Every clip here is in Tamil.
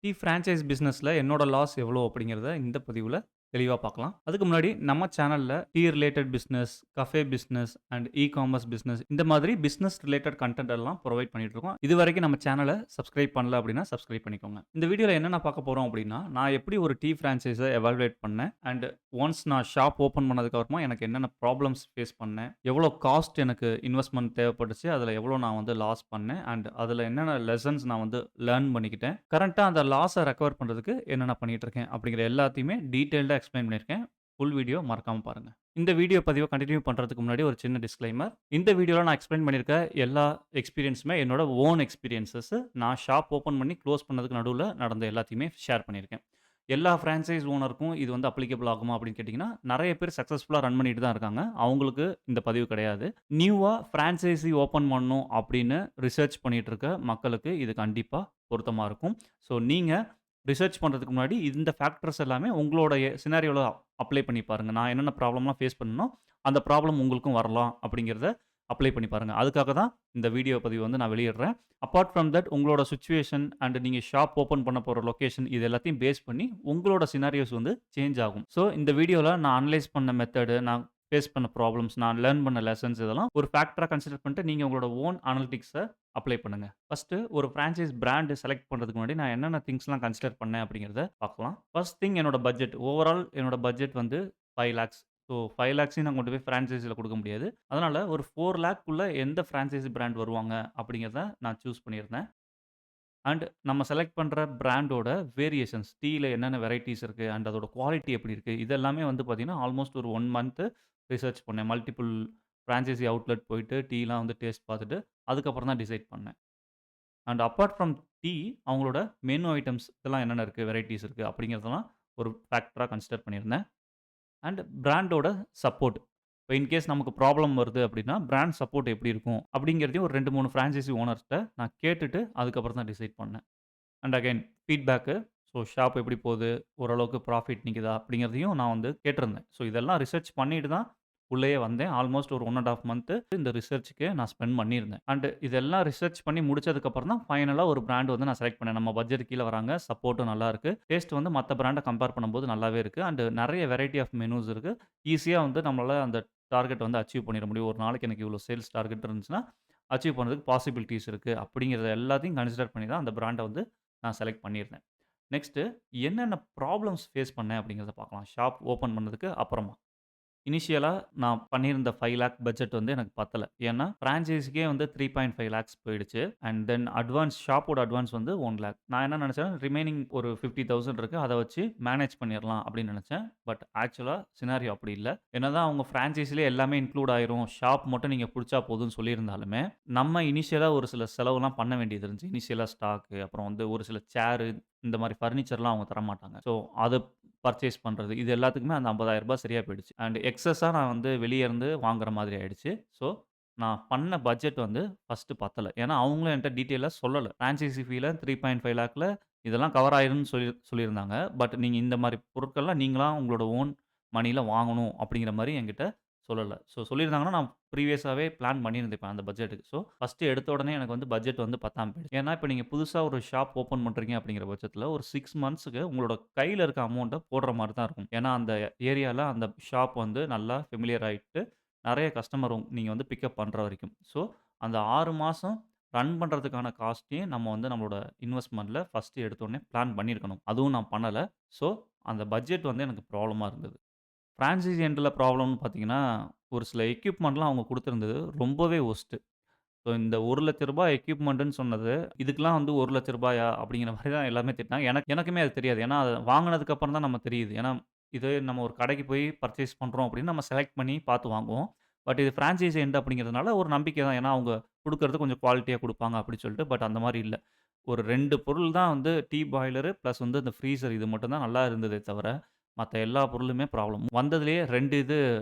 டீ ஃபிரான்சைஸ் பிசினஸ்ல என்னோட லாஸ் எவ்வளோ அப்படிங்கிறத இந்த பதிவுல தெளிவா பார்க்கலாம். அதுக்கு முன்னாடி நம்ம சேனல்ல tea related business, cafe business and e-commerce business இந்த மாதிரி பிசினஸ் ரிலேட்டட் கன்டென்ட் எல்லாம் புரொவைட் பண்ணிட்டு இருக்கோம். இதுவரைக்கும் நம்ம சேனல சப்ஸ்கிரைப் பண்ணல அப்படின்னா சப்ஸ்கிரைப் பண்ணிக்கோங்க. இந்த வீடியோல என்னென்ன பார்க்க போறோம் அப்படின்னா, நான் எப்படி ஒரு டீ ஃபிரான்சைஸ எவாலுவேட் பண்ணேன் அண்ட் ஒன்ஸ் நான் ஷாப் ஓப்பன் பண்ணதுக்கு அப்புறமா எனக்கு என்னென்ன ப்ராப்ளம்ஸ் ஃபேஸ் பண்ணேன், எவ்வளோ காஸ்ட் எனக்கு இன்வெஸ்ட்மென்ட் தேவைப்பட்டுச்சு, அதில எவ்வளோ நான் வந்து லாஸ் பண்ணேன் அண்ட் அதில என்னென்ன லெசன்ஸ் நான் வந்து லேர்ன் பண்ணிக்கிட்டேன். கரண்ட்டா அந்த லாஸ ரெக்கவர் பண்றதுக்கு என்னென்ன பண்ணிட்டு இருக்கேன் அப்படிங்கிற எல்லாத்தையுமே டீட்டெயில்டா எக்ஸ்ப்ளைன் பண்ணியிருக்கேன். ஃபுல் வீடியோ மறக்காம பாருங்க. இந்த வீடியோ பதிவ கன்டின்யூ பண்றதுக்கு முன்னாடி ஒரு சின்ன டிஸ்க்ளைமர். இந்த வீடியோல நான் எக்ஸ்ப்ளைன் பண்ணியிருக்க எல்லா எக்ஸ்பீரியன்ஸுமே என்னோட ஓன் எக்ஸ்பீரியன்ஸஸ். நான் ஷாப் ஓப்பன் பண்ணி குளோஸ் பண்ணதுக்கு நடுவுல நடந்த எல்லாத்தையுமே ஷேர் பண்ணியிருக்கேன். எல்லா பிரான்சைஸ் ஓனருக்கும் இது வந்து அப்ளிகபிள் ஆகுமா அப்படின்னு கேட்டீங்கன்னா, நெறைய பேர் சக்சஸ்ஃபுல்லா ரன் பண்ணிட்டு தான் இருக்காங்க. அவங்களுக்கு இந்த பதிவு கிடையாது. நியூவா பிரான்சைசி ஓப்பன் பண்ணணும் அப்படின்னு ரிசர்ச் பண்ணிட்டு இருக்க மக்களுக்கு இது கண்டிப்பா பொருத்தமா இருக்கும். ஸோ நீங்க ரிசர்ச் பண்றதுக்கு முன்னாடி இந்த ஃபேக்டர்ஸ் எல்லாமே உங்களுடைய சினாரியோல அப்ளை பண்ணி பாருங்க. நான் என்னென்ன ப்ராப்ளம்லாம் ஃபேஸ் பண்ணனோ, அந்த ப்ராப்ளம் உங்களுக்கும் வரலாம் அப்படிங்கிறத அப்ளை பண்ணி பாருங்க. அதுக்காக தான் இந்த வீடியோ பதிவு வந்து நான் வெளியிடுறேன். அப்பார்ட் ஃப்ரம் தட் உங்களோட சிச்சுவேஷன் அண்ட் நீங்க ஷாப் ஓப்பன் பண்ண போற லொகேஷன் இது எல்லாத்தையும் பேஸ் பண்ணி உங்களோட சினாரியோஸ் வந்து சேஞ்ச் ஆகும். ஸோ இந்த வீடியோல நான் அனலைஸ் பண்ண மெத்தடு, நான் ஃபேஸ் பண்ண ப்ராப்ளம்ஸ், நான் லேர்ன் பண்ண லெசன்ஸ் இதெல்லாம் ஒரு ஃபேக்டரா கன்சிடர் பண்ணிட்டு நீங்க உங்களோட ஓன் அனலிட்டிக்ஸ அப்ளை பண்ணுங்க. ஃபர்ஸ்ட்டு ஒரு பிரான்சைஸ் பிராண்ட் செலக்ட் பண்றதுக்கு முன்னாடி நான் என்னென்ன திங்ஸ்லாம் கன்சிடர் பண்ணேன் அப்படிங்கிறத பார்க்கலாம். ஃபர்ஸ்ட் திங் என்னோட பட்ஜெட். ஓவரால் என்னோட பட்ஜெட் வந்து 5 லேக்ஸ். ஸோ 5 லேக்ஸையும் நான் கொண்டு போய் ஃபிரான்சைஸில குடுக்க முடியாது. அதனால ஒரு 4 லேக்குள்ள எந்த ஃபிரான்சைசி பிராண்ட் வருவாங்க அப்படிங்கிறத நான் சூஸ் பண்ணியிருந்தேன். அண்ட் நம்ம செலக்ட் பண்ற பிராண்டோட வேரியேஷன்ஸ் டீல என்னென்ன வெரைட்டீஸ் இருக்கு அண்ட் அதோட குவாலிட்டி எப்படி இருக்கு? இது எல்லாமே வந்து பார்த்தீங்கன்னா, ஆல்மோஸ்ட் ஒரு 1 மந்த் ரிசர்ச் பண்ணேன். மல்டிபிள் ஃபிரான்சைசி அவுட்லெட் போயிட்டு டீலாம் வந்து டேஸ்ட் பார்த்துட்டு, அதுக்கப்புறம் தான் டிசைட் பண்ணேன். அண்ட் அப்பார்ட் ஃப்ரம் டீ அவங்களோட மெனு ஐட்டம்ஸ் இதெல்லாம் என்னென்ன இருக்கு? வெரைட்டீஸ் இருக்கு அப்படிங்கிறதெல்லாம் ஒரு ஃபேக்டரா கன்சிடர் பண்ணியிருந்தேன். அண்ட் பிராண்டோட சப்போர்ட். இப்போ இன்கேஸ் நமக்கு ப்ராப்ளம் வருது அப்படின்னா, பிராண்ட் சப்போர்ட் எப்படி இருக்கும்? அப்படிங்கிறதையும் ஒரு 2, 3 ஃபிரான்சைசி ஓனர்ஸ்ட்ட நான் கேட்டுட்டு அதுக்கப்புறம் தான் டிசைட் பண்ணேன். And again feedback. So shop எப்படி போகுது? ஓரளவுக்கு ப்ராஃபிட் நிக்குதா? அப்படிங்கிறதையும் நான் வந்து கேட்டிருந்தேன். ஸோ இதெல்லாம் ரிசர்ச் பண்ணிட்டு தான் உள்ளயே வந்தேன். ஆல்மோஸ்ட் ஒரு 1 1/2 மந்த் இந்த ரிசர்ச்‌க்கே நான் ஸ்பெண்ட் பண்ணியிருந்தேன். அண்ட் இதெல்லாம் ரிசர்ச் பண்ணி முடிச்சதுக்கப்புறம் தான் ஃபைனலா ஒரு பிராண்ட் வந்து நான் செலக்ட் பண்ணேன். நம்ம பட்ஜெட் கீழ வராங்க. சப்போர்ட்டும் நல்லா இருக்கு. டேஸ்ட் வந்து மத்த பிராண்ட கம்பேர் பண்ணும்போது நல்லாவே இருக்கு. அண்ட் நெறைய வெரைட்டி ஆஃப் மெனூஸ் இருக்கு. ஈஸியா வந்து நம்மளால அந்த டார்கெட் வந்து அச்சீவ் பண்ணிற முடியும். ஒரு நாளைக்கு எனக்கு இவ்வளோ சேல்ஸ் டார்கெட் இருந்துச்சுன்னா, அச்சீவ் பண்றதுக்கு பாசிபிலிட்டீஸ் இருக்கு. அப்படிங்கிறத எல்லாத்தையும் கன்சிடர் பண்ணி தான் அந்த பிராண்ட வந்து நான் செலக்ட் பண்ணியிருந்தேன். நெக்ஸ்ட்டு என்னென்ன ப்ராப்ளம்ஸ் ஃபேஸ் பண்ணேன் அப்படிங்கிறத பார்க்கலாம். ஷாப் ஓப்பன் பண்ணதுக்கு அப்புறமா. இனிஷியலா நான் பண்ணியிருந்த 5 லேக் பட்ஜெட் வந்து எனக்கு பத்தல. ஏன்னா, ஃபிரான்சைஸிக்கே வந்து 3.5 லேக்ஸ் போயிடுச்சு. அண்ட் தென் அட்வான்ஸ் ஷாப்போட அட்வான்ஸ் வந்து 1 லேக். நான் என்ன நெனச்சேன்னா, ரிமைனிங் ஒரு 50,000 இருக்கு. அத வச்சு மேனேஜ் பண்ணிறலாம் அப்படின்னு நெனச்சேன். பட் ஆக்சுவலா சினாரியோ அப்படி இல்ல. என்னதான் அவங்க ஃபிரான்சைஸிலே எல்லாமே இன்க்ளூட் ஆயிரும். ஷாப் மட்டும் நீங்க புடிச்சா போதும்னு சொல்லியிருந்தாலுமே, நம்ம இனிஷியலா ஒரு சில செலவுலாம் பண்ண வேண்டியது இருந்துச்சு. இனிஷியலா ஸ்டாக்கு, அப்புறம் வந்து ஒரு சில சேரு இந்த மாரி ஃபர்னிச்சர்லாம் அவங்க தரமாட்டாங்க. ஸோ, அத பர்ச்சேஸ் பண்றது. இது எல்லாத்துக்குமே அந்த ரூ. 50,000 சரியா போயிடுச்சு. அண்ட் எக்ஸஸா நான் வந்து வெளிய இருந்து வாங்குற மாதிரி ஆயிடுச்சு. ஸோ, நான் பண்ண பட்ஜெட் வந்து ஃபர்ஸ்ட்டு பத்தல. ஏன்னா, அவங்களும் என்ட்ட டீட்டெயிலா சொல்லல. ஃபிரான்சைசி ஃபீல 3.5 லேக்ல இதெல்லாம் கவர் ஆயிரும்னு சொல்லியிருந்தாங்க. பட் நீங்க இந்த மாரி பொருட்கள்லாம் நீங்களா உங்களோட ஓன் மனில வாங்கணும் அப்படிங்கிற மாரி என்கிட்ட சொல்லல. ஸோ சொல்லியிருந்தாங்கன்னா, நான் ப்ரீவியஸாவே பிளான் பண்ணியிருந்திருப்பேன் அந்த பட்ஜெட்டுக்கு. ஸோ, ஃபர்ஸ்ட்டு எடுத்த உடனே எனக்கு வந்து பட்ஜெட் வந்து பத்தாம போயிடுச்சு. ஏன்னா, இப்ப நீங்க புதுசா ஒரு ஷாப் ஓப்பன் பண்றீங்க அப்படிங்கிற பட்சத்தில, ஒரு 6 மந்த்ஸ்‌க்கு உங்களோட கையில இருக்க அமௌண்ட்ட போடுற மாரி தான் இருக்கும். ஏன்னா, அந்த ஏரியால அந்த ஷாப் வந்து நல்லா ஃபெமிலியர் ஆயிட்டு, நெறைய கஸ்டமர் நீங்க வந்து பிக்கப் பண்ற வரைக்கும். ஸோ, அந்த 6 மாசம் ரன் பண்றதுக்கான காஸ்ட்டையும் நம்ம வந்து நம்மளோட இன்வெஸ்ட்மென்ட்ல ஃபர்ஸ்ட்டு எடுத்தோனே பிளான் பண்ணியிருக்கணும். அதுவும் நான் பண்ணல. ஸோ, அந்த பட்ஜெட் வந்து எனக்கு ப்ராப்ளமா இருந்தது. ஃபிரான்சைசி எண்ட்ல ப்ராப்ளம்னு பார்த்தீங்கன்னா, ஒரு சில எக்யூப்மென்ட்லாம் அவங்க குடுத்திருந்தது ரொம்பவே வொர்ஸ்ட்டு. ஸோ இந்த ரூ. 1,00,000 எக்யூப்மென்ட்ன்னு சொன்னது, இதுக்கெல்லாம் வந்து ரூ. 1,00,000 அப்படிங்கிற மாரி தான் எல்லாமே திட்டுனாங்க. எனக்குமே அது தெரியாது. ஏன்னா, அத வாங்குனதுக்கு அப்புறம் தான் நம்ம தெரியுது. ஏன்னா, இது நம்ம ஒரு கடைக்கு போய் பர்ச்சேஸ் பண்றோம் அப்படின்னு நம்ம செலக்ட் பண்ணி பார்த்து வாங்குவோம். பட் இது ஃபிரான்சைசி எண்ட் அப்படிங்கிறதுனால ஒரு நம்பிக்கை தான். ஏன்னா, அவங்க குடுக்கறது கொஞ்சம் குவாலிட்டியா குடுப்பாங்க அப்படி சொல்லிட்டு. பட் அந்த மாரி இல்ல. ஒரு 2 பொருள் தான் வந்து டீ பாய்லரு பிளஸ் வந்து இந்த ஃப்ரீசர் இது மட்டும் தான் நல்லா இருந்ததே தவிர, மத்த எல்லா பொருளுமே ப்ராப்ளம். வந்ததிலேயே 2 இது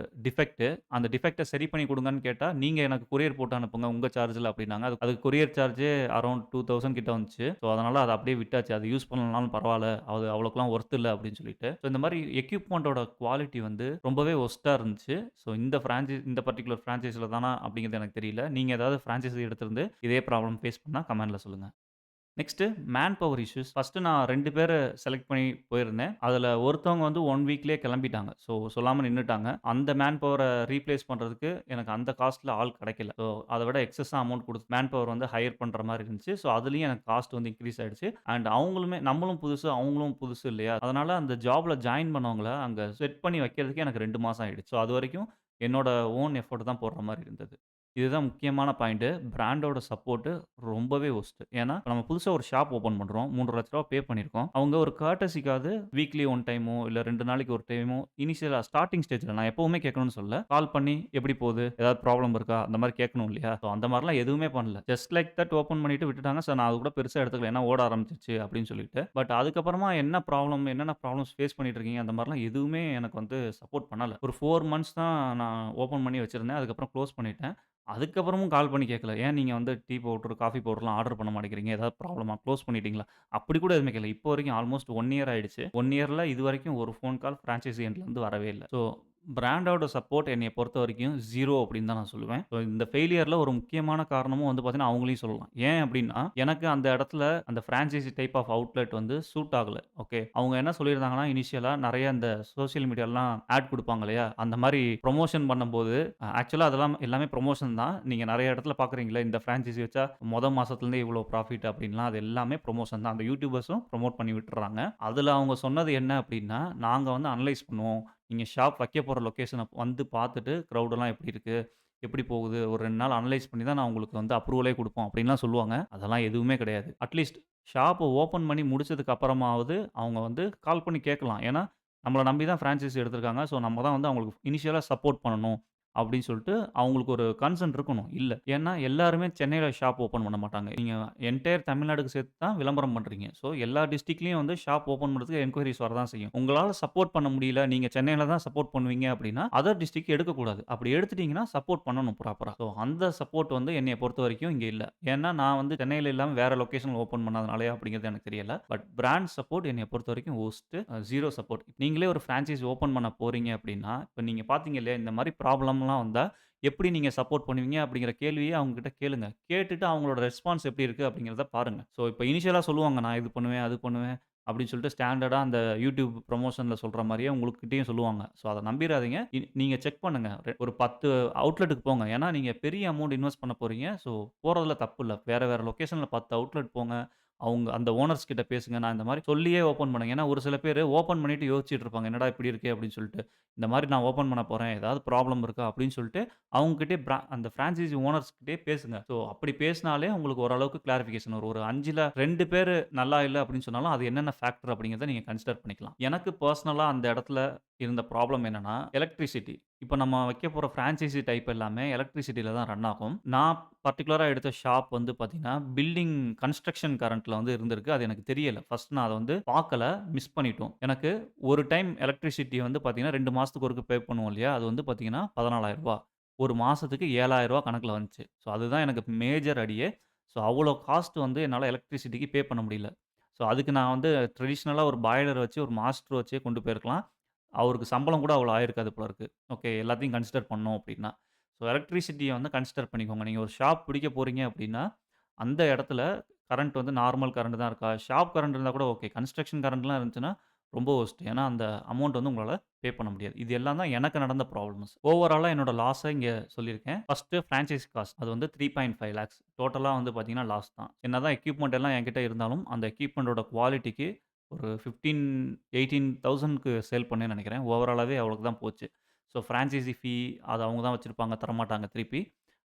டிஃபெக்ட்டு. அந்த டிஃபெக்ட்ட சரி பண்ணி குடுங்கன்னு கேட்டா, நீங்க எனக்கு கொரியர் போட்டு அனுப்புங்க உங்க சார்ஜ்ல அப்டின்னாங்க. அதுக்கு கொரியர் சார்ஜே அரவுண்ட் 2000 கிட்ட வந்துச்சு. ஸோ அதனால அத அப்படியே விட்டாச்சு. அது யூஸ் பண்ணலனாலும் பரவால்ல. அது அவ்வளோக்கெல்லாம் ஒர்த் இல்ல அப்படின்னு சொல்லிட்டு. ஸோ இந்த மாரி எக்யூப்மென்ட்டோட குவாலிட்டி வந்து ரொம்பவே வொர்ஸ்ட்டா இருந்துச்சு. ஸோ இந்த பர்ட்டிகுலர் ஃபிரான்சைஸ்ல தானா அப்படிங்கிறது எனக்கு தெரியல. நீங்க ஏதாவது ஃபிரான்சைசி எடுத்திருந்து இதே ப்ராப்ளம் ஃபேஸ் பண்ணா கமெண்ட்ல சொல்லுங்க. Next man power issues. First நான் 2 பேர செலக்ட் பண்ணி போயிருந்தேன். அதுல ஒருத்தவங்க வந்து 1 வீக்லயே கெளம்பிட்டாங்க. சொல்லாம நின்னுட்டாங்க. அந்த மேன் பவர ரீப்ளேஸ் பண்றதுக்கு எனக்கு அந்த காஸ்ட்ல ஆள் கெடைக்கல. அத விட எக்ஸஸா அமௌண்ட் குடுத்து மேன் பவர் வந்து ஹையர் பண்ற மாரி இருந்துச்சு. அதுலயும் எனக்கு காஸ்ட் வந்து இன்கிரீஸ் ஆயிடுச்சு. அண்ட் அவங்களுமே நம்மளும் புதுசு, அவங்களும் புதுசு இல்லையா? அதனால அந்த ஜாப்ல ஜாயின் பண்ணவங்கள அங்க செட் பண்ணி வைக்கிறதுக்கே எனக்கு 2 மாசம் ஆயிடுச்சு. அதுவரைக்கும் என்னோட ஓன் எஃபோர்ட் தான் போடுற மாரி இருந்தது. இதுதான் முக்கியமான பாயிண்ட்டு. பிராண்டோட சப்போர்ட்டு ரொம்பவே வொர்ஸ்ட்டு. ஏன்னா, இப்ப நம்ம புதுசா ஒரு ஷாப் ஓப்பன் பண்றோம். ரூ. 3,00,000 பே பண்ணியிருக்கோம். அவங்க ஒரு கர்ட்டஸிக்காவது வீக்லி 1 டைமோ, இல்ல 2 நாளைக்கு 1 டைமோ இனிஷியலா ஸ்டார்ட்டிங் ஸ்டேஜ்ல நான் எப்பவுமே கேட்கணும்னு சொல்லல. கால் பண்ணி எப்படி போகுது? ஏதாவது ப்ராப்ளம் இருக்கா? அந்த மாரி கேட்கணும் இல்லையா? அந்த மாரிலாம் எதுவுமே பண்ணல. ஜஸ்ட் லைக் தட் ஓப்பன் பண்ணிட்டு விட்டுட்டாங்க. நான் அது கூட பெருசா எடுத்துக்கல. ஏன்னா ஓட ஆரம்பிச்சுருச்சு அப்படின்னு சொல்லிட்டு. பட் அதுக்கப்புறமா என்ன ப்ராப்ளம், என்னென்ன ப்ராப்ளம்ஸ் ஃபேஸ் பண்ணிட்டு இருக்கீங்க? அந்த மாரிலாம் எதுவுமே எனக்கு வந்து சப்போர்ட் பண்ணல. ஒரு 4 மந்த்ஸ் தான் நான் ஓப்பன் பண்ணி வச்சிருந்தேன். அதுக்கப்புறம் குளோஸ் பண்ணிட்டேன். அதுக்கப்புறமும் கால் பண்ணி கேட்கல. "ஏன் நீங்க வந்து டீ பவுடர், காஃபி பவுடர்லாம் ஆர்டர் பண்ண மாட்டேங்கிறீங்க? ஏதாவது ப்ராப்ளமா? குளோஸ் பண்ணிட்டீங்களா?" அப்படி கூட எதுவுமே கேட்கல. இப்போ வரைக்கும் ஆல்மோஸ்ட் 1 இயர் ஆயிடுச்சு. 1 இயர்ல இதுவரைக்கும் ஒரு ஃபோன் கால் பிரான்சைசி எண்ட்லருந்து வரவே இல்ல. பிராண்டோட சப்போர்ட் என்னைய பொறுத்தவரைக்கும் 0 அப்படின்னு தான் நான் சொல்லுவேன். இந்த ஃபெயிலியர்ல ஒரு முக்கியமான காரணமும் வந்து பார்த்தீங்கன்னா, அவங்களையும் சொல்லலாம். ஏன் அப்படின்னா, எனக்கு அந்த இடத்துல அந்த பிரான்சைசி டைப் ஆஃப் அவுட்லெட் வந்து சூட் ஆகல. ஓகே. அவங்க என்ன சொல்லியிருந்தாங்கன்னா, இனிஷியலா நெறைய இந்த சோசியல் மீடியாலாம் ஆட் குடுப்பாங்க இல்லையா? அந்த மாரி புரமோஷன் பண்ணும்போது ஆக்சுவலா அதெல்லாம் எல்லாமே புரமோஷன் தான். நீங்க நெறைய இடத்துல பார்க்குறீங்கல்ல, இந்த பிரான்சைசி வச்சா மாசத்துலருந்தே இவ்வளோ ப்ராஃபிட் அப்படின்லாம் அது எல்லாமே புரமோஷன் தான். அந்த யூடியூபர்ஸும் புரமோட் பண்ணி விட்டுர்றாங்க. அதுல அவங்க சொன்னது என்ன அப்படின்னா, நாங்க வந்து அனலைஸ் பண்ணுவோம். நீங்க ஷாப் வைக்க போற லொகேஷன வந்து பார்த்துட்டு, கிரவுடெல்லாம் எப்படி இருக்கு? எப்படி போகுது? ஒரு 2 நாள் அனலைஸ் பண்ணி தான் நான் உங்களுக்கு வந்து அப்ரூவலே குடுப்போம் அப்டின்லாம் சொல்லுவாங்க. அதெல்லாம் எதுவுமே கிடையாது. அட்லீஸ்ட் ஷாப்ப ஓப்பன் பண்ணி முடிச்சதுக்கு அப்புறமாவது அவங்க வந்து கால் பண்ணி கேட்கலாம். ஏன்னா, நம்மள நம்பி தான் ஃபிரான்சைசி எடுத்திருக்காங்க. நம்ம தான் வந்து அவங்களுக்கு இனிஷியலா சப்போர்ட் பண்ணணும். அப்டின்னு சொல்ட்டு அவங்களுக்கு ஒரு கன்சர்ன் இருக்கணும். இல்ல. ஏன்னா எல்லாருமே சென்னையில ஷாப் ஓப்பன் பண்ண மாட்டாங்க. நீங்க என்டயர் தமிழ்நாடுக்கு சேர்த்து தான் விளம்பரம் பண்றீங்க. எல்லா டிஸ்ட்ரிக்ட்லயும் வந்து ஷாப் ஓப்பன் பண்றதுக்கு என்குயரீஸ் வரதான் செய்யும். உங்களால சப்போர்ட் பண்ண முடியல. நீங்க சென்னையில தான் சப்போர்ட் பண்ணுவீங்க அப்டின்னா, அதர் டிஸ்ட்ரிக்ட் எடுக்கக்கூடாது. அப்படி எடுத்துட்டீங்கன்னா, சப்போர்ட் பண்ணணும் ப்ராப்பரா. அந்த சப்போர்ட் வந்து என்னைய பொறுத்தவரைக்கும் இங்க இல்ல. ஏன்னா, நான் வந்து சென்னையில இல்லாம வேற லொகேஷன்ல ஓப்பன் பண்ணாதனாலயா அப்படிங்கிறது எனக்கு தெரியல. பட் பிராண்ட் சப்போர்ட் என்னைய பொறுத்தவரைக்கும் வொர்ஸ்ட். 0 சப்போர்ட். நீங்களே ஒரு பிரான்சைஸ் ஓப்பன் பண்ண போறீங்க அப்படின்னா, இப்ப நீங்க பார்த்தீங்க இல்லையா, இந்த மாரி ப்ராப்ளம்லாம் வந்தா எப்படி நீங்க சப்போர்ட் பண்ணுவீங்க அப்படிங்கிற கேள்விய அவங்க கிட்ட கேளுங்க. கேட்டுட்டு அவங்களோட ரெஸ்பான்ஸ் எப்படி இருக்கு அப்படிங்கிறத பாருங்க. இப்ப இனிஷியலா சொல்லுவாங்க, நான் இது பண்ணுவேன், அது பண்ணுவேன் அப்படின்னு சொல்லிட்டு ஸ்டாண்டர்டா அந்த YouTube ப்ரமோஷன்ல சொல்ற மாரியே உங்ககிட்டயும் சொல்லுவாங்க. அத நம்பிறாதீங்க. நீங்க செக் பண்ணுங்க. ஒரு 10 அவுட்லெட்டுக்கு போங்க. ஏன்னா நீங்க பெரிய அமௌண்ட் இன்வெஸ்ட் பண்ண போறீங்க. போறதுல தப்பு இல்ல. வேற வேற லொகேஷன்ல 10 அவுட்லெட் போங்க. அவங்க அந்த ஓனர்ஸ் கிட்ட பேசுங்க. நான் இந்த மாரி சொல்லியே ஓப்பன் பண்ணுங்க. ஏன்னா ஒரு சில பேரு ஓப்பன் பண்ணிட்டு யோசிச்சுட்டு இருப்பாங்க. என்னடா இப்படி இருக்கே அப்படின்னு சொல்லிட்டு. இந்த மாரி நான் ஓப்பன் பண்ண போறேன். ஏதாவது ப்ராப்ளம் இருக்கா? அப்படின்னு சொல்லிட்டு அவங்க கிட்டயே அந்த பிரான்சைசி ஓனர்ஸ் கிட்டயே பேசுங்க. அப்படி பேசினாலே உங்களுக்கு ஓரளவுக்கு கிளாரிஃபிகேஷன் வரும். ஒரு 5ல 2 பேரு நல்லா இல்ல அப்படின்னு சொன்னாலும், அது என்னென்ன ஃபேக்டர் அப்படிங்கிறத நீங்க கன்சிடர் பண்ணிக்கலாம். எனக்கு பெர்சனலா அந்த இடத்துல இருந்த ப்ராப்ளம் என்னன்னா, எலக்ட்ரிசிட்டி. இப்ப நம்ம வைக்க போற பிரான்சைசி டைப் எல்லாமே எலக்ட்ரிசிட்டில தான் ரன் ஆகும். நான் பர்ட்டிகுலரா எடுத்த ஷாப் வந்து பார்த்தீங்கன்னா, பில்டிங் கன்ஸ்ட்ரக்ஷன் கரண்ட்ல வந்து இருந்திருக்கு. அது எனக்கு தெரியல. ஃபர்ஸ்ட் நான் அத வந்து பார்க்கல. மிஸ் பண்ணிட்டோம். எனக்கு ஒரு டைம் எலக்ட்ரிசிட்டி வந்து பார்த்தீங்கன்னா, 2 மாசத்துக்கு ஒருக்க பே பண்ணுவோம் இல்லையா? அது வந்து பார்த்தீங்கன்னா, ரூ. 14,000 ஒரு மாசத்துக்கு ரூ. 7,000 கணக்குல வந்துச்சு. அதுதான் எனக்கு மேஜர் அடியே. அவ்வளோ காஸ்ட் வந்து என்னால எலக்ட்ரிசிட்டிக்கு பே பண்ண முடியல. அதுக்கு நான் வந்து ட்ரெடிஷனலா ஒரு பாய்லர் வச்சு, ஒரு மாஸ்டர் வச்சே கொண்டு போயிருக்கலாம். அவருக்கு சம்பளம் கூட அவ்வளோ ஆயிருக்காது போல இருக்கு. ஓகே. எல்லாத்தையும் கன்சிடர் பண்ணோம் அப்டின்னா. எலக்ட்ரிசிட்டிய வந்து கன்சிடர் பண்ணிக்கோங்க. நீங்க ஒரு ஷாப் பிடிக்க போறீங்க அப்டின்னா, அந்த இடத்துல கரண்ட் வந்து நார்மல் கரண்ட் தான் இருக்கா? ஷாப் கரண்ட் இருந்தா கூட ஓகே. கன்ஸ்ட்ரக்ஷன் கரண்ட்லாம் இருந்துச்சுன்னா, ரொம்ப வொர்ஸ்ட். ஏன்னா, அந்த அமௌண்ட் வந்து உங்களால பே பண்ண முடியாது. இது எல்லாம் தான் எனக்கு நடந்த ப்ராப்ளம்ஸ். ஓவராலா என்னோட லாஸ இங்க சொல்லியிருக்கேன். First franchise cost. அது வந்து 3.5 லேக்ஸ். டோட்டலா வந்து பார்த்தீங்கன்னா, லாஸ் தான். என்னதான் எக்யூப்மென்ட் எல்லாம் என்கிட்ட இருந்தாலும், அந்த எக்யூப்மென்ட்டோட குவாலிட்டிக்கு ஒரு 18,000க்கு சேல் பண்ணேன்னு நெனைக்கிறேன். ஓவராலாவே அவ்வளவுக்கு தான் போச்சு. ஃபிரான்சைசி ஃபீ அது அவங்க தான் வச்சிருப்பாங்க. தரமாட்டாங்க திருப்பி.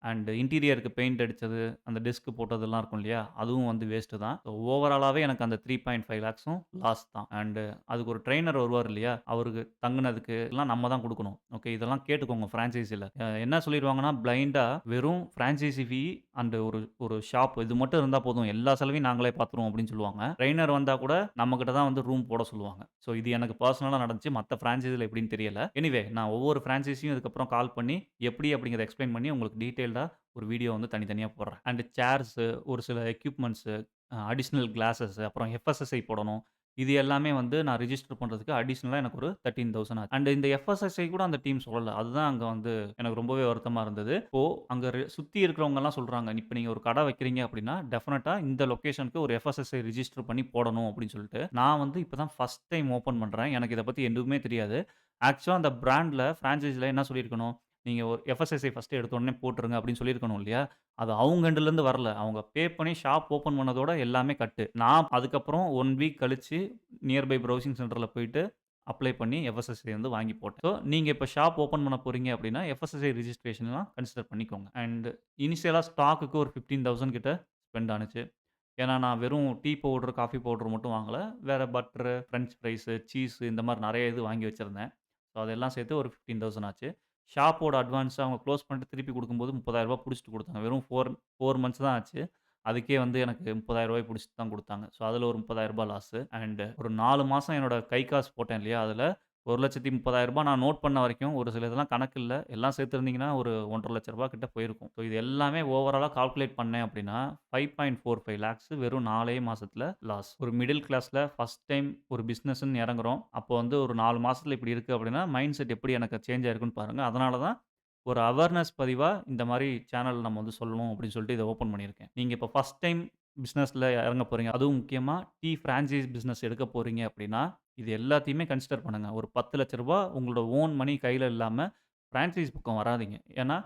அண்ட் இன்டீரியருக்கு பெயிண்ட் அடிச்சது, அந்த டெஸ்க் போட்டதெல்லாம் இருக்கும் இல்லையா? அதுவும் வந்து வேஸ்ட்டு தான். ஓவராலாவே எனக்கு அந்த 3.5 லேக்ஸும் லாஸ் தான். அண்ட் அதுக்கு ஒரு ட்ரெய்னர் வருவார் இல்லையா? அவருக்கு தங்குனதுக்கு எல்லாம் நம்ம தான் குடுக்கணும். ஓகே. இதெல்லாம் கேட்டுக்கோங்க ஃபிரான்சைசில. என்ன சொல்லிருவாங்கன்னா, பிளைண்டா வெறும் ஃபிரான்சைசி ஃபீ அண்ட் ஒரு ஒரு ஷாப் இது மட்டும் இருந்தா போதும். எல்லா செலவையும் நாங்களே பார்த்துருவோம் அப்படின்னு சொல்லுவாங்க. ட்ரெய்னர் வந்தா கூட நம்மகிட்ட தான் வந்து ரூம் போட சொல்லுவாங்க. இது எனக்கு பெர்சனலா நடந்துச்சு. மத்த ஃபிரான்சைசில எப்படின்னு தெரியல. எனிவே நான் ஒவ்வொரு ஃபிரான்சைசியும் இதுக்கப்புறம் கால் பண்ணி எப்படி அப்படிங்கிறத எக்ஸ்ப்ளைன் பண்ணி உங்களுக்கு டீட்டெயில்டா ஒரு வீடியோ வந்து தனித்தனியா போடுறேன். அண்ட் சேர்ஸு, ஒரு சில எக்யூப்மென்ட்ஸு, அடிஷனல் கிளாஸஸ் அப்புறம் எஃப்எஸ்எஸ்ஐ போடணும். இது எல்லாமே வந்து நான் ரிஜிஸ்டர் பண்றதுக்கு அடிஷனலா எனக்கு ஒரு 13,000 ஆச்சு. அண்ட் இந்த எஃப்எஸ்எஸ்ஐ கூட அந்த டீம் சொல்லல. அதுதான் அங்க வந்து எனக்கு ரொம்பவே வருத்தமா இருந்தது. இப்போ அங்க சுத்தி இருக்கிறவங்கலாம் சொல்றாங்க, இப்ப நீங்க ஒரு கடை வைக்கிறீங்க அப்படின்னா, டெஃபினட்டா இந்த லொகேஷனுக்கு ஒரு எஃப்எஸ்எஸ்ஐ ரிஜிஸ்டர் பண்ணி போடணும் அப்படின்னு சொல்லிட்டு. நான் வந்து இப்ப தான் ஃபர்ஸ்ட் டைம் ஓப்பன் பண்றேன். எனக்கு இத பத்தி எதுவுமே தெரியாது. ஆக்சுவலா அந்த பிராண்ட்ல பிரான்சைஸ்ல என்ன சொல்லியிருக்கணும், நீங்க ஒரு எஃப்எஸ்எஸ்ஐ ஃபர்ஸ்ட்டு எடுத்த உடனே போட்டுருங்க அப்படின்னு சொல்லியிருக்கணும் இல்லையா? அது அவங்க எண்டுலருந்து வரல. அவங்க பே பண்ணி ஷாப் ஓப்பன் பண்ணதோட எல்லாமே கட்டு. நான் அதுக்கப்புறம் 1 வீக் கழிச்சு நியர்பை ப்ரௌசிங் சென்டர்ல போயிட்டு அப்ளை பண்ணி எஃப்எஸ்எஸ்ஐ வந்து வாங்கி போட்டேன். ஸோ நீங்க இப்ப ஷாப் ஓப்பன் பண்ண போறீங்க அப்படின்னா, எஃப்எஸ்எஸ்ஐ ரிஜிஸ்ட்ரேஷன்லாம் கன்சிடர் பண்ணிக்கோங்க. அண்ட் இனிஷியலா ஸ்டாக்குக்கு ஒரு 15,000 கிட்ட ஸ்பெண்ட் ஆனுச்சு. ஏன்னா, நான் வெறும் டீ பவுடர், காஃபி பவுடர் மட்டும் வாங்கல. வேற பட்டரு, ஃப்ரெஞ்ச் ஃப்ரைஸு, சீஸு இந்த மாரி நெறைய இது வாங்கி வச்சிருந்தேன். ஸோ, அதெல்லாம் சேர்த்து ஒரு 15,000 ஆச்சு. ஷாப்போட அட்வான்ஸ அவங்க க்ளோஸ் பண்ணிட்டு திருப்பி குடுக்கும்போது ரூ. 30,000 புடிச்சுட்டு குடுத்தாங்க. வெறும் 4 மந்த்ஸ் தான் ஆச்சு. அதுக்கே வந்து எனக்கு ரூ. 30,000 புடிச்சுட்டு தான் குடுத்தாங்க. ஸோ, அதுல ஒரு ரூ. 30,000 லாஸு. அண்ட் ஒரு 4 மாசம் என்னோட கை காசு போட்டேன் இல்லையா? அதுல ரூ. 1,30,000 நான் நோட் பண்ண வரைக்கும் ஒரு சில இதெல்லாம் கணக்கு இல்ல. எல்லாம் சேர்த்திருந்தீங்கன்னா ஒரு ரூ. 1,50,000 கிட்ட போயிருக்கும். ஸோ, இது எல்லாமே ஓவராலா கால்குலேட் பண்ணேன் அப்படின்னா, 5.45 லேக்ஸ் வெறும் 4 மாசத்துல லாஸ். ஒரு மிடில் கிளாஸ்ல ஃபர்ஸ்ட் டைம் ஒரு பிசினஸ்ன்னு இறங்குறோம். அப்போ வந்து ஒரு 4 மாசத்துல இப்படி இருக்கு அப்படின்னா, மைண்ட் செட் எப்படி எனக்கு சேஞ்ச் ஆயிருக்குன்னு பாருங்க. அதனால தான் ஒரு அவேர்னஸ் பதிவா இந்த மாரி சேனல் நம்ம வந்து சொல்லணும் அப்படின்னு சொல்லிட்டு இத ஓப்பன் பண்ணியிருக்கேன். நீங்க இப்ப ஃபர்ஸ்ட் டைம் பிசினஸ்ல இறங்க போறீங்க. அதுவும் முக்கியமா டீ பிரான்சைஸ் பிசினஸ் எடுக்க போறீங்க அப்படின்னா, இது எல்லாத்தையுமே கன்சிடர் பண்ணுங்க. ஒரு ரூ. 10,00,000 உங்களோட ஓன் மனி கையில இல்லாம பிரான்சைஸ் பக்கம் வராதீங்க. ஏன்னா,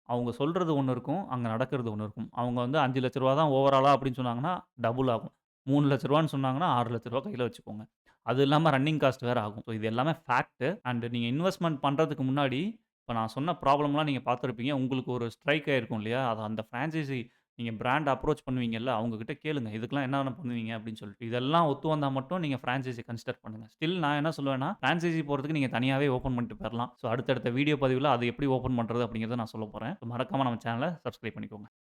அவங்க சொல்றது ஒண்ணு இருக்கும். அங்க நடக்கிறது ஒண்ணு இருக்கும். அவங்க வந்து ரூ. 5,00,000 தான் ஓவராலா அப்படின்னு சொன்னாங்கன்னா, டபுள் ஆகும். ரூ. 3,00,000ன்னு சொன்னாங்கன்னா, ரூ. 6,00,000 கையில வச்சுக்கோங்க. அது இல்லாம ரன்னிங் காஸ்ட் வேற ஆகும். ஸோ இது எல்லாமே ஃபேக்ட். அண்ட் நீங்க இன்வெஸ்ட்மென்ட் பண்றதுக்கு முன்னாடி இப்ப நான் சொன்ன ப்ராப்ளம்லாம் நீங்க பார்த்திருப்பீங்க. உங்களுக்கு ஒரு ஸ்ட்ரைக் ஆயிருக்கும் இல்லையா? அது அந்த பிரான்சைசி நீங்க பிராண்ட் அப்ரோச் பண்ணுவீங்கல்ல, அவங்க கிட்ட கேளுங்க. இதுக்கெல்லாம் என்னென்ன பண்ணுவீங்க அப்படின்னு சொல்லிட்டு. இதெல்லாம் ஒத்து வந்தா மட்டும் நீங்க பிரான்சைஸி கன்சிடர் பண்ணுங்க. ஸ்டில் நான் என்ன சொல்லுவேன்னா, பிரான்சைஸி போறதுக்கு நீங்க தனியாவே ஓப்பன் பண்ணிட்டு போயிரலாம். ஸோ அடுத்தடுத்த வீடியோ பதிவுல அது எப்படி ஓப்பன் பண்றது அப்படிங்கிறத நான் சொல்லப் போறேன். மறக்காம நம்ம சேனல சப்ஸ்கிரைப் பண்ணிக்கோங்க.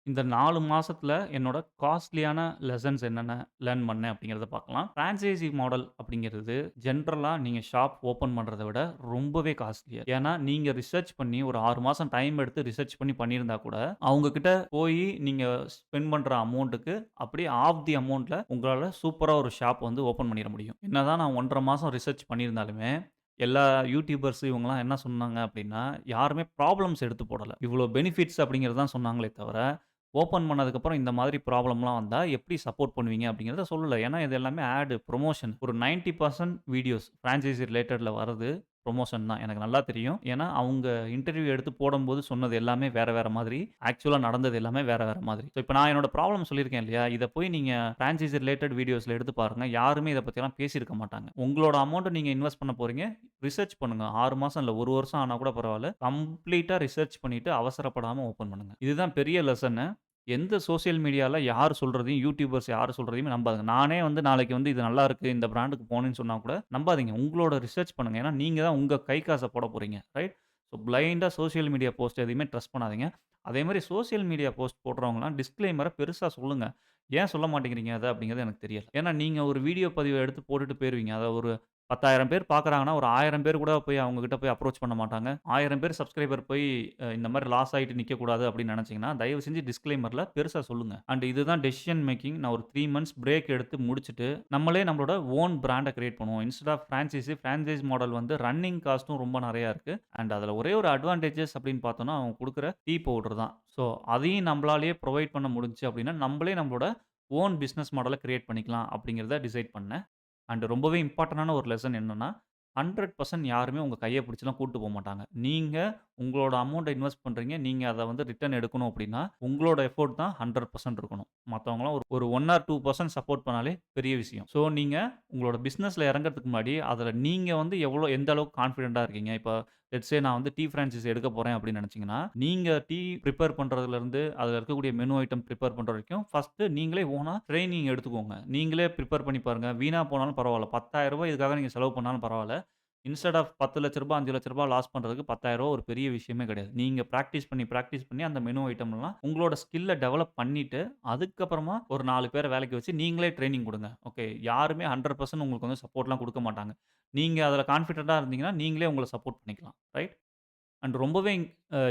இந்த 4 மாசத்துல என்னோட காஸ்ட்லியான லெசன்ஸ் என்னென்ன லேர்ன் பண்ணேன் அப்படிங்கிறத பார்க்கலாம். பிரான்சைசி மாடல் அப்படிங்கிறது ஜென்ரலா நீங்க ஷாப் ஓப்பன் பண்றத விட ரொம்பவே காஸ்ட்லியர். ஏன்னா, நீங்க ரிசர்ச் பண்ணி ஒரு 6 மாசம் டைம் எடுத்து ரிசர்ச் பண்ணி பண்ணியிருந்தா கூட, அவங்க கிட்ட போயி நீங்க ஸ்பெண்ட் பண்ற அமௌண்ட்டுக்கு அப்படியே ஆஃப் தி அமௌண்ட்ல உங்களால சூப்பரா ஒரு ஷாப் வந்து ஓப்பன் பண்ணிற முடியும். என்னதான் நான் 1 1/2 மாசம் ரிசர்ச் பண்ணியிருந்தாலுமே, எல்லா யூடியூபர்ஸ் இவங்கலாம் என்ன சொன்னாங்க அப்படின்னா, யாருமே ப்ராப்ளம்ஸ் எடுத்து போடல. இவ்வளோ பெனிஃபிட்ஸ் அப்படிங்கிறது தான் சொன்னாங்களே தவிர, ஓப்பன் பண்ணதுக்கப்புறம் இந்த மாதிரி ப்ராப்ளம்லாம் வந்தா எப்படி சப்போர்ட் பண்ணுவீங்க அப்படிங்கிறத சொல்லல. ஏன்னா இது எல்லாமே ப்ரமோஷன். ஒரு 90% வீடியோஸ் பிரான்சைசி ரிலேட்டட்ல வரது ப்ரமோஷன் தான். எனக்கு நல்லா தெரியும். ஏன்னா அவங்க இன்டர்வியூ எடுத்து போடும்போது சொன்னது எல்லாமே வேற வேற மாதிரி. ஆக்சுவலா நடந்தது எல்லாமே வேற வேற மாதிரி. ஸோ இப்ப நான் என்னோட ப்ராப்ளம் சொல்லியிருக்கேன் இல்லையா? இத போய் நீங்க பிரான்சைசி ரிலேட்டட் வீடியோஸ்ல எடுத்து பாருங்க. யாருமே இத பத்திலாம் பேசியிருக்க மாட்டாங்க. உங்களோட அமௌண்ட்ட நீங்க இன்வெஸ்ட் பண்ண போறீங்க. ரிசர்ச் பண்ணுங்க. 6 மாசம் இல்ல 1 வருஷம் ஆனா கூட பரவால்ல. கம்ப்ளீட்டா ரிசர்ச் பண்ணிட்டு அவசரப்படாம ஓப்பன் பண்ணுங்க. இதுதான் பெரிய லெசனு. எந்த சோசியல் மீடியால யார் சொல்றதையும், யூடியூபர்ஸ் யார் சொல்றதையுமே நம்பாதீங்க. நானே வந்து நாளைக்கு வந்து இது நல்லாருக்கு, இந்த பிராண்டுக்கு போனேன்னு சொன்னா கூட நம்பாதீங்க. உங்களோட ரிசர்ச் பண்ணுங்க. ஏன்னா, நீங்க தான் உங்க கை காச போட போறீங்க. ரைட்? ஸோ பிளைண்டா சோசியல் மீடியா போஸ்ட் எதையுமே ட்ரஸ்ட் பண்ணாதீங்க. அதேமாரி சோசியல் மீடியா போஸ்ட் போடுறவங்கலாம் டிஸ்க்ளைமர பெருசா சொல்லுங்க. ஏன் சொல்ல மாட்டேங்கிறீங்க அத அப்படிங்கிறது எனக்கு தெரியல. ஏன்னா, நீங்க ஒரு வீடியோ பதிவ எடுத்து போட்டுட்டு போயிருவீங்க. அத ஒரு 10,000 பேர் பார்க்குறாங்கன்னா, ஒரு 1000 பேர் கூட போய் அவங்க கிட்ட போய் அப்ரோச் பண்ண மாட்டாங்க. 1000 பேர் சப்ஸ்கிரைபர் போய் இந்த மாரி லாஸ் ஆயிட்டு நிக்கக்கூடாது அப்படின்னு நெனச்சீங்கன்னா, தயவு செஞ்சு டிஸ்க்ளைமர்ல பெருசா சொல்லுங்க. அண்ட் இதுதான் டெசிஷன் மேக்கிங். நான் ஒரு 3 மந்த்ஸ் பிரேக் எடுத்து முடிச்சுட்டு, நம்மளே நம்மளோட ஓன் பிராண்ட கிரியேட் பண்ணுவோம். இன்ஸ்டெட் ஆஃப் பிரான்சைஸ் மாடல் வந்து ரன்னிங் காஸ்ட்டும் ரொம்ப நெறையா இருக்கு. அண்ட் அதுல ஒரே ஒரு அட்வான்டேஜஸ் அப்படின்னு பார்த்தோம்னா, அவங்க குடுக்குற டீ பவுடர் தான். ஸோ அதையும் நம்பளாலேயே புரொவைட் பண்ண முடிஞ்சுச்சு அப்படின்னா, நம்பளே நம்மளோட ஓன் பிசினஸ் மாடல கிரியேட் பண்ணிக்கலாம் அப்படிங்கிறத டிசைட் பண்ணேன். அண்ட் ரொம்பவே இம்பார்ட்டன்டான ஒரு லெசன் என்னன்னா, 100% யாருமே உங்க கைய பிடிச்சுலாம் கூட்டு போமாட்டாங்க. நீங்க உங்களோட அமௌண்ட்ட இன்வெஸ்ட் பண்றீங்க. நீங்க அத வந்து ரிட்டர்ன் எடுக்கணும் அப்டின்னா, உங்களோட எஃபோர்ட் தான் 100% இருக்கணும். மத்தவங்கலாம் ஒரு ஒரு 1 ஆர் 2% சப்போர்ட் பண்ணாலே பெரிய விஷயம். ஸோ நீங்க உங்களோட பிசினஸ்ல இறங்கறதுக்கு முன்னாடி, அதுல நீங்க வந்து எந்த அளவுக்கு கான்ஃபிடென்ட்டா இருக்கீங்க. இப்ப லெட்ஸ் சே நான் வந்து டீ பிரான்சைஸ் எடுக்க போறேன் அப்டின்னு நெனச்சீங்கன்னா, நீங்க டீ பிரிப்பேர் பண்றதுலருந்து, அதுல இருக்கக்கூடிய மெனு ஐட்டம் பிரிப்பேர் பண்ற வரைக்கும், ஃபர்ஸ்ட்டு நீங்களே ஓனா ட்ரெய்னிங் எடுத்துக்கோங்க. நீங்களே பிரிப்பேர் பண்ணி பாருங்க. வீணா போனாலும் பரவால்ல. ரூ. 10,000 இதுக்காக நீங்க செலவு பண்ணாலும் பரவால்ல. இன்ஸ்டெட் ஆஃப் ரூ. 10,00,000 ரூ. 5,00,000 லாஸ் பண்றதுக்கு ரூ. 10,000 ஒரு பெரிய விஷயமே கிடையாது. நீங்க பிராக்டிஸ் பண்ணி அந்த மெனு ஐட்டம்லாம் உங்களோட ஸ்கில்ல டெவலப் பண்ணிட்டு, அதுக்கப்புறமா ஒரு 4 பேர வேலைக்கு வச்சு நீங்களே ட்ரெய்னிங் குடுங்க. ஓகே. யாருமே 100% உங்களுக்கு வந்து சப்போர்ட்லாம் குடுக்க மாட்டாங்க. நீங்க அதுல கான்ஃபிடென்ட்டா இருந்தீங்கன்னா, நீங்களே உங்கள சப்போர்ட் பண்ணிக்கலாம். ரைட்? அண்ட் ரொம்பவே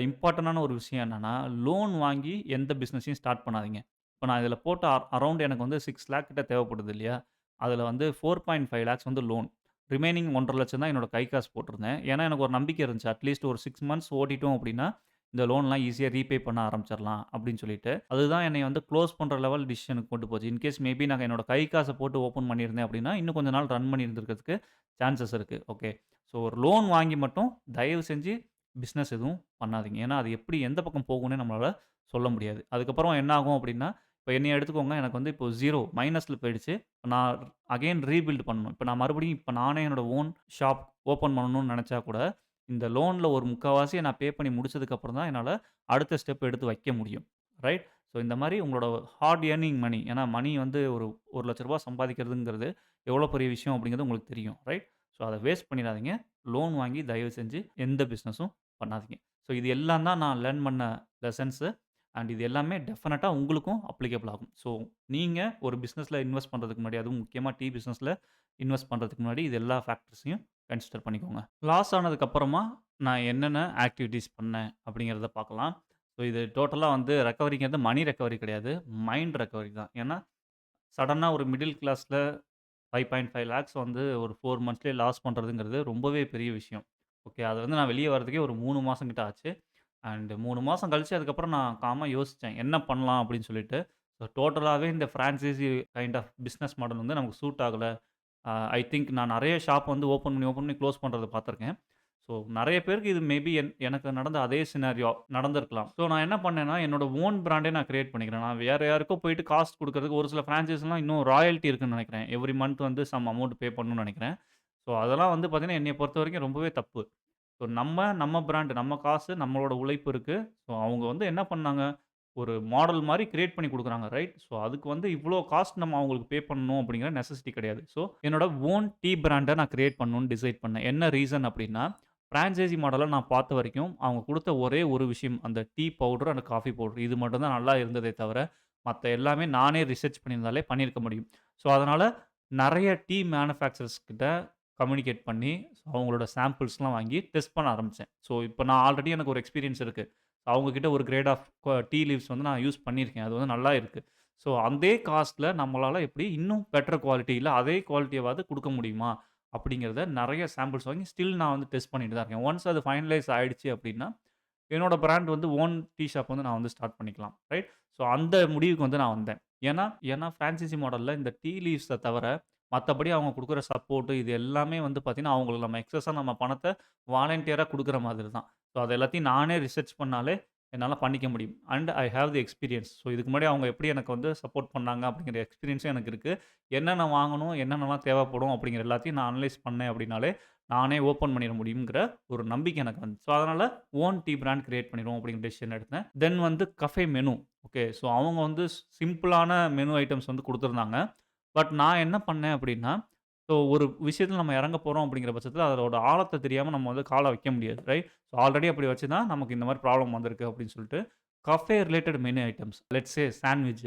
இம்பார்ட்டன்டான ஒரு விஷயம் என்னன்னா, லோன் வாங்கி எந்த பிசினஸையும் ஸ்டார்ட் பண்ணாதீங்க. இப்ப நான் இதில போட்ட அரவுண்ட் எனக்கு வந்து 6,00,000 கிட்ட தேவைப்படுது இல்லையா? அதில வந்து 4.5 லேக்ஸ் வந்து லோன். ரிமைனிங் 1,50,000 தான் என்னோட கை காசு போட்டிருந்தேன். ஏன்னா, எனக்கு ஒரு நம்பிக்கை இருந்துச்சு. அட்லீஸ்ட் ஒரு 6 மந்த்ஸ் ஓட்டிட்டோம் அப்டின்னா, இந்த லோன்லாம் ஈஸியா ரீபே பண்ண ஆரம்பிச்சிரலாம் அப்டின்னு சொல்லிட்டு. அதுதான் என்னைய வந்து குளோஸ் பண்ற லெவல் டிசிஷனுக்கு கொண்டு போச்சு. இன்கேஸ் மேபி நான் என்னோட கை காச போட்டு ஓப்பன் பண்ணியிருந்தேன் அப்டின்னா, இன்னும் கொஞ்ச நாள் ரன் பண்ணி இருந்திருக்கிறதுக்கு சான்சஸ் இருக்கு. ஓகே. ஸோ ஒரு லோன் வாங்கி மட்டும் தயவு செஞ்சு பிசினஸ் எதுவும் பண்ணாதீங்க. ஏன்னா, அது எப்டி எந்த பக்கம் போகும்னே நம்மளால சொல்ல முடியாது. அதுக்கப்புறம் என்ன ஆகும் அப்டின்னா, இப்ப என்னைய எடுத்துக்கோங்க. எனக்கு வந்து இப்போ 0 மைனஸ்ல போயிடுச்சு. நான் அகைன் ரீபில்ட் பண்ணணும். இப்ப நான் மறுபடியும் இப்ப நானே என்னோட ஓன் ஷாப் ஓப்பன் பண்ணணும்னு நெனச்சா கூட, இந்த லோன்ல ஒரு 3/4வாசிய நான் பே பண்ணி முடிச்சதுக்கு அப்புறம் தான் என்னால அடுத்த ஸ்டெப் எடுத்து வைக்க முடியும். ரைட்? ஸோ இந்த மாரி உங்களோட ஹார்ட் ஏர்னிங் மனி ஏன்னா மணி வந்து ஒரு ரூ. 1,00,000 சம்பாதிக்கிறதுங்கிறது எவ்வளோ பெரிய விஷயம் அப்படிங்கிறது உங்களுக்கு தெரியும். ரைட்? ஸோ அத வேஸ்ட் பண்ணிறாதீங்க. லோன் வாங்கி தயவு செஞ்சு எந்த பிசினஸும் பண்ணாதீங்க. ஸோ இது எல்லாம் தான் நான் லேர்ன் பண்ண லெசன்ஸு. அண்ட் இது எல்லாமே டெஃபினட்டா உங்களுக்கும் அப்ளிகபிள் ஆகும். ஸோ நீங்க ஒரு பிசினஸ்ல இன்வெஸ்ட் பண்றதுக்கு முன்னாடி, அதுவும் முக்கியமா டீ பிசினஸ்ல இன்வெஸ்ட் பண்றதுக்கு முன்னாடி இது எல்லா ஃபேக்டர்ஸையும் கன்சிடர் பண்ணிக்கோங்க. லாஸ் ஆனதுக்கு அப்புறமா நான் என்னென்ன ஆக்டிவிட்டீஸ் பண்ணேன் அப்படிங்கிறத பார்க்கலாம். ஸோ இது டோட்டலா வந்து ரெக்கவரிங்கிறது மனி ரெக்கவரி கிடையாது. மைண்ட் ரெக்கவரி தான். ஏன்னா சடனா ஒரு மிடில் கிளாஸ்ல 5.5 லேக்ஸ் வந்து ஒரு 4 மந்த்ஸ்லயே லாஸ் பண்றதுங்கிறது ரொம்பவே பெரிய விஷயம். ஓகே. அது வந்து நான் வெளிய வரதுக்கே ஒரு 3 மாசம் கிட்ட ஆச்சு. அண்ட் 3 மாசம் கழிச்சு அதுக்கப்புறம் நான் காமா யோசிச்சேன். என்ன பண்ணலாம் அப்படின்னு சொல்லிட்டு. ஸோ டோட்டலாவே இந்த franchisee kind of business model வந்து நமக்கு சூட் ஆகல. ஐ திங்க் நான் நெறைய ஷாப் வந்து ஓப்பன் பண்ணி குளோஸ் பண்றத பார்த்துருக்கேன். ஸோ நெறைய பேருக்கு இது மேபி எனக்கு நடந்த அதே சினாரியோ நடந்திருக்கலாம். ஸோ நான் என்ன பண்ணேன்னா, என்னோட ஓன் பிராண்டே நான் கிரியேட் பண்ணிக்கிறேன். நான் வேற யாருக்கோ போயிட்டு காசு குடுக்குறதுக்கு ஒரு சில ஃபிரான்சைஸ்லாம் இன்னும் ராயல்டி இருக்குன்னு நெனைக்கிறேன். எவ்ரி மந்த் வந்து சம் அமௌண்ட் பே பண்ணணும்னு நெனைக்கிறேன். ஸோ அதெல்லாம் வந்து பார்த்தீங்கன்னா, என்னைய பொறுத்தவரைக்கும் ரொம்பவே தப்பு. ஸோ நம்ம பிராண்ட், நம்ம காசு, நம்மளோட உழைப்பு இருக்கு. ஸோ அவங்க வந்து என்ன பண்ணாங்க, ஒரு மாடல் மாரி கிரியேட் பண்ணி குடுக்குறாங்க, ரைட்? ஸோ அதுக்கு வந்து இவ்ளோ காஸ்ட் நம்ம அவங்களுக்கு பே பண்ணணும் அப்படிங்கிற நெசசிட்டி கிடையாது. ஸோ என்னோட ஓன் டீ பிராண்ட நான் கிரியேட் பண்ணணும்னு டிசைட் பண்ணேன். என்ன ரீசன் அப்படின்னா, பிரான்சைசி மாடல நான் பார்த்த வரைக்கும், அவங்க குடுத்த ஒரே ஒரு விஷயம், அந்த tea powder and coffee powder. இது மட்டும் தான் நல்லா இருந்ததே தவிர, மத்த எல்லாமே நானே ரிசர்ச் பண்ணியிருந்தாலே பண்ணியிருக்க முடியும். ஸோ அதனால நெறைய டீ மேனுஃபேக்சரர்ஸ் கிட்ட கம்யூனிகேட் பண்ணி, அவங்களோட சாம்பிள்ஸ்லாம் வாங்கி டெஸ்ட் பண்ண ஆரம்பிச்சேன். ஸோ, இப்ப நான் ஆல்ரெடி எனக்கு ஒரு எக்ஸ்பீரியன்ஸ் இருக்கு. அவங்க கிட்ட ஒரு கிரேட் ஆஃப் டீ லீவ்ஸ் வந்து நான் யூஸ் பண்ணியிருக்கேன். அது வந்து நல்லா இருக்கு. ஸோ, அதே காஸ்ட்ல நம்மளால எப்படி இன்னும் பெட்டர் குவாலிட்டி இல்ல அதே குவாலிட்டியாவது குடுக்க முடியுமா? அப்படிங்கிறத நெறைய சாம்பிள்ஸ் வாங்கி ஸ்டில் நான் வந்து டெஸ்ட் பண்ணிட்டு தான் இருக்கேன். ஒன்ஸ் அது ஃபைனலைஸ் ஆயிடுச்சு அப்படின்னா, என்னோட பிராண்ட் வந்து ஓன் டீ ஷாப் வந்து நான் வந்து ஸ்டார்ட் பண்ணிக்கலாம். ரைட்? ஸோ அந்த முடிவுக்கு வந்து நான் வந்தேன். ஏன்னா ஏன்னா பிரான்சைசி மாடல்ல இந்த டீ லீவ்ஸ தவிர, மத்தபடி அவங்க குடுக்குற சப்போர்ட் இது எல்லாமே வந்து பார்த்தீங்கன்னா, அவங்களுக்கு நம்ம எக்ஸஸா நம்ம பணத்த வாலண்டியரா குடுக்குற மாதிரி தான். ஸோ அது எல்லாத்தையும் நானே ரிசர்ச் பண்ணாலே என்னால பண்ணிக்க முடியும். And I have the experience. So இதுக்கு முன்னாடி அவங்க எப்படி எனக்கு வந்து சப்போர்ட் பண்ணாங்க அப்படிங்கிற எக்ஸ்பீரியன்ஸும் எனக்கு இருக்கு. என்னென்ன வாங்கணும், என்னென்னலாம் தேவைப்படும் அப்படிங்கிற எல்லாத்தையும் நான் அனலைஸ் பண்ணேன் அப்படின்னாலே, நானே ஓப்பன் பண்ணிற முடியுங்கிற ஒரு நம்பிக்கை எனக்கு வந்துச்சு. ஸோ அதனால ஓன் டீ பிராண்ட் கிரியேட் பண்ணிருவோம் அப்படிங்கிற டெசிஷன் எடுத்தேன். தென் வந்து கஃபே மெனு. ஓகே. ஸோ அவங்க வந்து சிம்பிளான மெனு ஐட்டம்ஸ் வந்து குடுத்திருந்தாங்க. பட் நான் என்ன பண்ணேன் அப்படின்னா, ஸோ ஒரு விஷயத்துல நம்ம இறங்க போறோம் அப்படிங்கிற பட்சத்தில அதோட ஆழத்த தெரியாம நம்ம வந்து கால வைக்க முடியாது. ரைட்? ஸோ ஆல்ரெடி அப்படி வச்சு தான் நமக்கு இந்த மாரி ப்ராப்ளம் வந்திருக்கு அப்படின்னு சொல்லிட்டு, cafe related menu items let's say sandwich,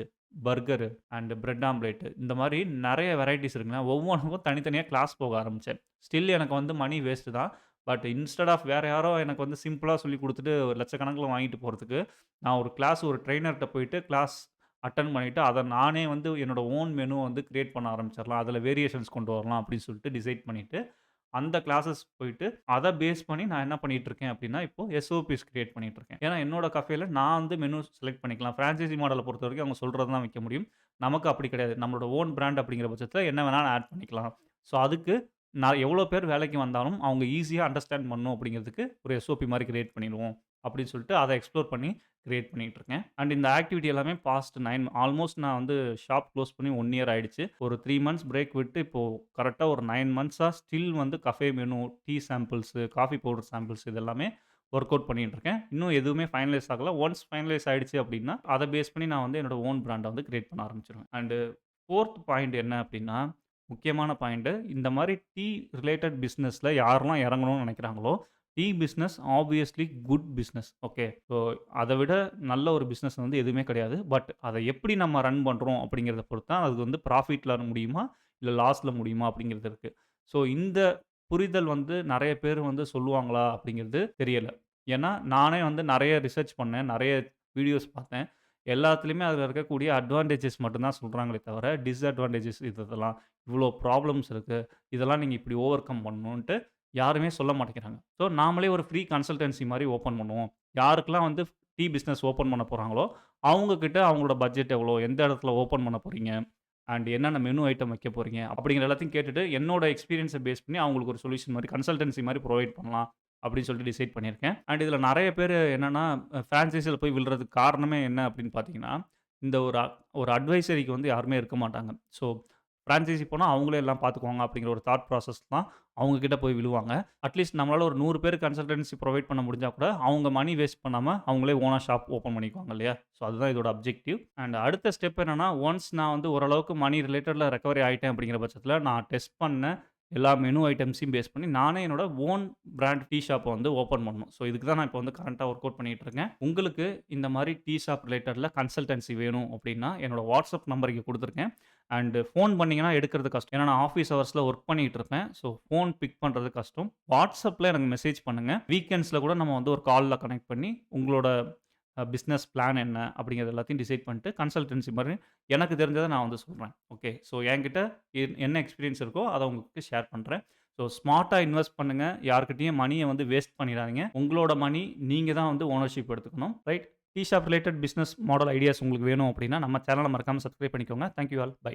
burger and bread omelette இந்த மாரி நெறைய வெரைட்டீஸ் இருக்குங்க. ஒவ்வொன்னுக்கும் தனித்தனியா கிளாஸ் போக ஆரம்பிச்சேன். ஸ்டில் எனக்கு வந்து மணி வேஸ்ட் தான். பட் இன்ஸ்டெட் ஆஃப் வேற யாரோ எனக்கு வந்து சிம்பிளா சொல்லிக் குடுத்துட்டு ஒரு லட்சக்கணக்கில வாங்கிட்டு போறதுக்கு, நான் ஒரு கிளாஸ் ஒரு ட்ரெய்னர்ட்ட போயிட்டு கிளாஸ் அட்டெண்ட் பண்ணிட்டு, அத நானே வந்து என்னோட ஓன் மெனுவ வந்து கிரியேட் பண்ண ஆரம்பிச்சிரலாம். அதில வேரியேஷன்ஸ் கொண்டு வரலாம் அப்படின்னு சொல்லிட்டு டிசைட் பண்ணிட்டு, அந்த கிளாஸஸ் போயிட்டு, அத பேஸ் பண்ணி நான் என்ன பண்ணிட்டு இருக்கேன் அப்படின்னா, இப்போ எஸ்ஓபிஸ் கிரியேட் பண்ணிட்டு இருக்கேன். ஏன்னா என்னோட கஃபேல நான் வந்து மெனு செலக்ட் பண்ணிக்கலாம். பிரான்சைசி மாடல பொறுத்தவரைக்கும் அவங்க சொல்றது தான் வைக்க முடியும். நமக்கு அப்படி கிடையாது. நம்மளோட ஓன் பிராண்ட் அப்படிங்கிற பட்சத்தில என்ன வேணாலும் ஆட் பண்ணிக்கலாம். ஸோ அதுக்கு நான் எவ்வளோ பேர் வேலைக்கு வந்தாலும், அவங்க ஈஸியா அண்டர்ஸ்டாண்ட் பண்ணணும் அப்படிங்கிறதுக்கு ஒரு எஸ்ஓபி மாரி கிரியேட் பண்ணிருவோம். அப்படின்னு சொல்லிட்டு அத எக்ஸ்ப்ளோர் பண்ணி கிரியேட் பண்ணிட்டு இருக்கேன். அண்ட் இந்த ஆக்டிவிட்டி எல்லாமே பாஸ்ட் 9 ஆல்மோஸ்ட் நான் வந்து ஷாப் குளோஸ் பண்ணி 1 இயர் ஆயிடுச்சு. ஒரு 3 மந்த்ஸ் பிரேக் விட்டு இப்போ கரெக்ட்டா ஒரு 9 மந்த்ஸா ஸ்டில் வந்து cafe menu, tea samples, coffee powder samples இது எல்லாமே வொர்க் அவுட் பண்ணிட்டு இருக்கேன். இன்னும் எதுவுமே ஃபைனலைஸ் ஆகல. ஒன்ஸ் ஃபைனலைஸ் ஆயிடுச்சு அப்படின்னா, அத பேஸ் பண்ணி நான் வந்து என்னோட ஓன் பிராண்ட வந்து கிரியேட் பண்ண ஆரம்பிச்சுருவேன். அண்ட் 4த் பாயிண்ட் என்ன அப்படின்னா, முக்கியமான பாயிண்ட் இந்த மாரி டீ ரிலேட்டட் பிசினஸ்ல யாரெல்லாம் இறங்கணும்னு நினைக்கிறாங்களோ, tea business obviously good business. Okay. So அத விட நல்ல ஒரு பிசினஸ் வந்து எதுவுமே கிடையாது. பட் அத எப்படி நம்ம ரன் பண்றோம் அப்படிங்கிறத பொறுத்து தான் அது வந்து ப்ராஃபிட்ல முடியுமா? இல்ல லாஸ்ல முடியுமா? அப்படிங்கிறது இருக்கு. ஸோ இந்த புரிதல் வந்து நெறைய பேர் வந்து சொல்லுவாங்களா? அப்படிங்கிறது தெரியல. ஏன்னா நானே வந்து நெறைய ரிசர்ச் பண்ணேன். நெறைய வீடியோஸ் பார்த்தேன். எல்லாத்துலயுமே அதில இருக்கக்கூடிய அட்வான்டேஜஸ் மட்டும் தான் சொல்றாங்களே தவிர, டிஸ்அட்வான்டேஜஸ் இதெல்லாம் இவ்ளோ ப்ராப்ளம்ஸ் இருக்கு. இதெல்லாம் நீங்க இப்படி ஓவர் கம் பண்ணணுன்ட்டு யாருமே சொல்ல மாட்டேங்கிறாங்க. ஸோ நாமளே ஒரு ஃப்ரீ கன்சல்டன்சி மாரி ஓப்பன் பண்ணுவோம். யாருக்கெல்லாம் வந்து டீ பிசினஸ் ஓப்பன் பண்ண போறாங்களோ, அவங்க கிட்ட அவங்களோட பட்ஜெட் எவ்வளோ? எந்த இடத்துல ஓப்பன் பண்ண போறீங்க? அண்ட் என்னென்ன மெனு ஐட்டம் வைக்க போறீங்க? அப்படிங்கிற எல்லாத்தையும் கேட்டுட்டு, என்னோட எக்ஸ்பீரியன்ஸ பேஸ் பண்ணி அவங்களுக்கு ஒரு சொல்யூஷன் மாரி கன்சல்டன்சி மாரி புரொவைட் பண்ணலாம். அப்படின்னு சொல்லிட்டு டிசைட் பண்ணியிருக்கேன். அண்ட் இதில நெறைய பேரு என்னன்னா, ஃபிரான்சைஸில போய் விழுறதுக்கு காரணமே என்ன அப்படின்னு பார்த்தீங்கன்னா, இந்த ஒரு அட்வைசரிக்கு வந்து யாருமே இருக்க மாட்டாங்க. ஸோ ஃபிரான்சைசி போனா அவங்களே எல்லாம் பார்த்துக்குவாங்க அப்படிங்கிற ஒரு தாட் ப்ராசஸ் தான் அவங்க கிட்ட போய் விழுவாங்க. அட்லீஸ்ட் நம்மளால ஒரு 100 பேருக்கு கன்சல்டன்சி புரொவைட் பண்ண முடிஞ்சா கூட, அவங்க மனி வேஸ்ட் பண்ணாம அவங்களே ஓனா ஷாப் ஓப்பன் பண்ணிக்குவாங்க இல்லையா? ஸோ அதுதான் இதோட அப்ஜெக்டிவ். அண்ட் அடுத்த ஸ்டெப் என்னன்னா, ஒன்ஸ் நான் வந்து ஓரளவுக்கு மனி ரிலேட்டட்ல ரெக்கவரி ஆயிட்டேன் அப்படிங்கிற பட்சத்தில, நான் டெஸ்ட் பண்ண எல்லா மெனு ஐட்டம்ஸையும் பேஸ் பண்ணி, நானே என்னோட ஓன் பிராண்ட் டீ ஷாப்ப வந்து ஓப்பன் பண்ணணும். ஸோ இதுக்கு தான் நான் இப்போ வந்து கரண்ட்டா ஒர்க் அவுட் பண்ணிட்டு இருக்கேன். உங்களுக்கு இந்த மாரி டீ ஷாப் ரிலேட்டட்ல கன்சல்டன்சி வேணும் அப்படின்னா, என்னோட வாட்ஸ்அப் நம்பர் இங்க குடுத்துருக்கேன். அண்ட் ஃபோன் பண்ணீங்கன்னா எடுக்கிறது கஷ்டம். ஏன்னா நான் ஆஃபீஸ் ஹவர்ஸ்ல ஒர்க் பண்ணிட்டு இருப்பேன். ஸோ ஃபோன் பிக் பண்றது கஷ்டம். வாட்ஸ்அப்ல எனக்கு மெசேஜ் பண்ணுங்க. வீக்கெண்ட்ஸ்ல கூட நம்ம வந்து ஒரு கால்ல கனெக்ட் பண்ணி, உங்களோட பிசினஸ் பிளான் என்ன? அப்படிங்கிறது எல்லாத்தையும் டிசைட் பண்ணிட்டு, கன்சல்டன்சி மாரி எனக்கு தெரிஞ்சத நான் வந்து சொல்றேன். ஓகே. ஸோ என்கிட்ட என்ன எக்ஸ்பீரியன்ஸ் இருக்கோ, அத உங்களுக்கு ஷேர் பண்றேன். ஸோ ஸ்மார்ட்டா இன்வெஸ்ட் பண்ணுங்க. யார்கிட்டயும் மனிய வந்து வேஸ்ட் பண்ணிறாதீங்க. உங்களோட மனி நீங்க தான் வந்து ஓனர்ஷிப் எடுத்துக்கணும். Right? Tea shop related business model ideas உங்களுக்கு வேணும் அப்படின்னா, நம்ம சேனல மறக்காம சப்ஸ்கிரைப் பண்ணிக்கோங்க. Thank you all. பை.